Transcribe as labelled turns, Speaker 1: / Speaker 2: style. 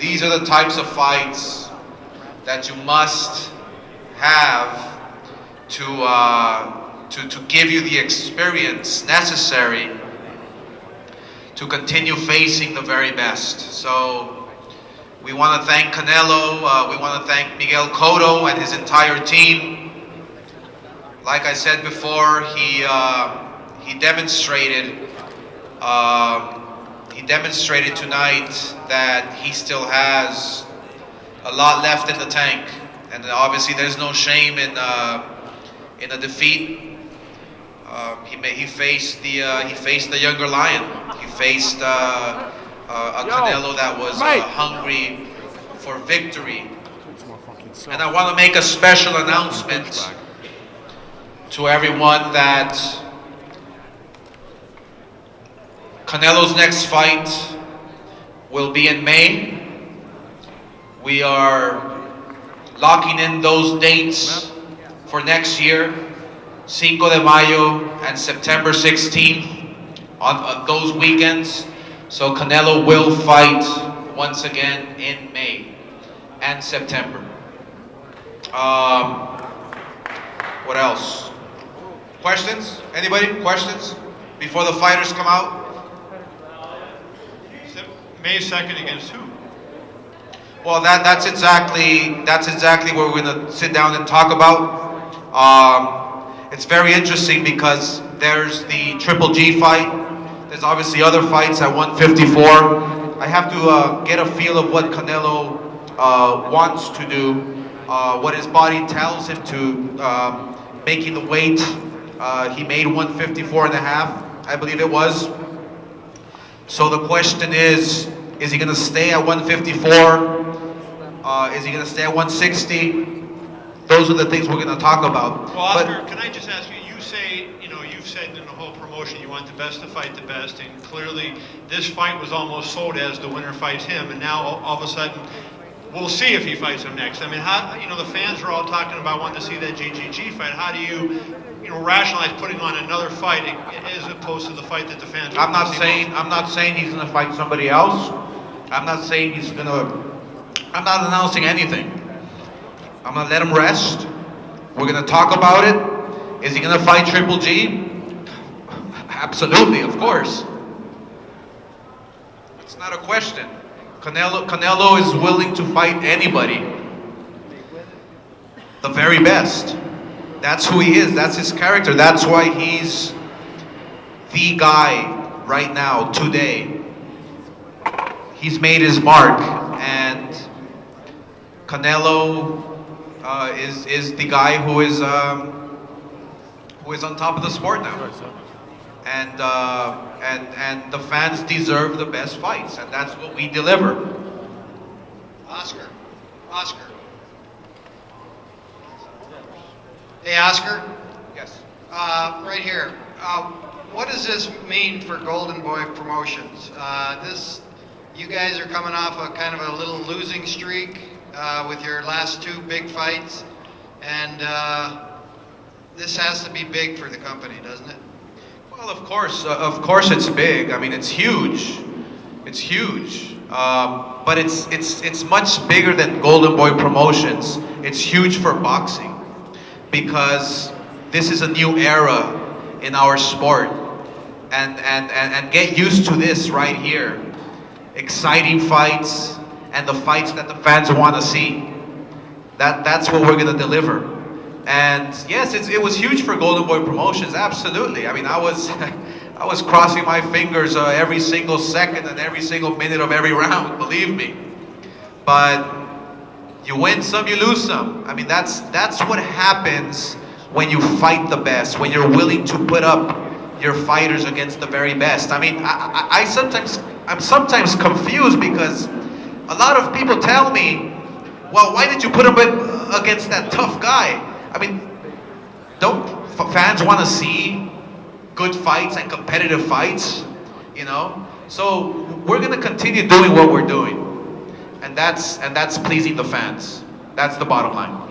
Speaker 1: these are the types of fights that you must have to give you the experience necessary to continue facing the very best. So we want to thank Canelo, we want to thank Miguel Cotto and his entire team. Like I said before, he demonstrated tonight that he still has a lot left in the tank, and obviously there's no shame in a defeat. He faced the younger lion. He faced a Canelo that was hungry for victory. And I want to make a special announcement to everyone that Canelo's next fight will be in May. We are locking in those dates for next year, Cinco de Mayo and September 16th, on those weekends. So Canelo will fight once again in May and September. What else? Questions? Anybody? Questions? Before the fighters come out?
Speaker 2: May 2nd against who?
Speaker 1: Well, that's exactly what we're going to sit down and talk about. It's very interesting because there's the Triple G fight. There's obviously other fights at 154. I have to get a feel of what Canelo wants to do, what his body tells him to, making the weight. He made 154 and a half, I believe it was. So the question is he going to stay at 154? Is he going to stay at 160? Those are the things we're going to talk about.
Speaker 2: Well, Oscar, can I just ask you, you say, you've said in the whole promotion you want the best to fight the best, and clearly this fight was almost sold as the winner fights him, and now all of a sudden, we'll see if he fights him next. I mean, how, the fans are all talking about wanting to see that GGG fight. How do you, rationalize putting on another fight as opposed to the fight that the fans are
Speaker 1: I'm not saying he's going to fight somebody else. I'm not announcing anything. I'm going to let him rest. We're going to talk about it. Is he going to fight Triple G? Absolutely, of course. It's not a question. Canelo is willing to fight anybody. The very best. That's who he is. That's his character. That's why he's the guy right now, today. He's made his mark, and Canelo is the guy who is on top of the sport now. And the fans deserve the best fights, and that's what we deliver.
Speaker 3: Oscar. Hey, Oscar.
Speaker 1: Yes.
Speaker 3: Right here. What does this mean for Golden Boy Promotions? You guys are coming off a kind of a little losing streak with your last two big fights, and this has to be big for the company, doesn't it?
Speaker 1: Well, of course it's big. I mean, it's huge. It's huge. But it's much bigger than Golden Boy Promotions. It's huge for boxing because this is a new era in our sport, and get used to this right here. Exciting fights and the fights that the fans want to see. That's what we're gonna deliver. And yes, it was huge for Golden Boy Promotions, absolutely. I mean, I was crossing my fingers every single second and every single minute of every round, believe me. But you win some, you lose some. I mean, that's what happens when you fight the best, when you're willing to put up your fighters against the very best. I mean, I'm sometimes confused because a lot of people tell me, well, why did you put him against that tough guy? I mean, don't fans want to see good fights and competitive fights, So we're going to continue doing what we're doing. And that's pleasing the fans. That's the bottom line.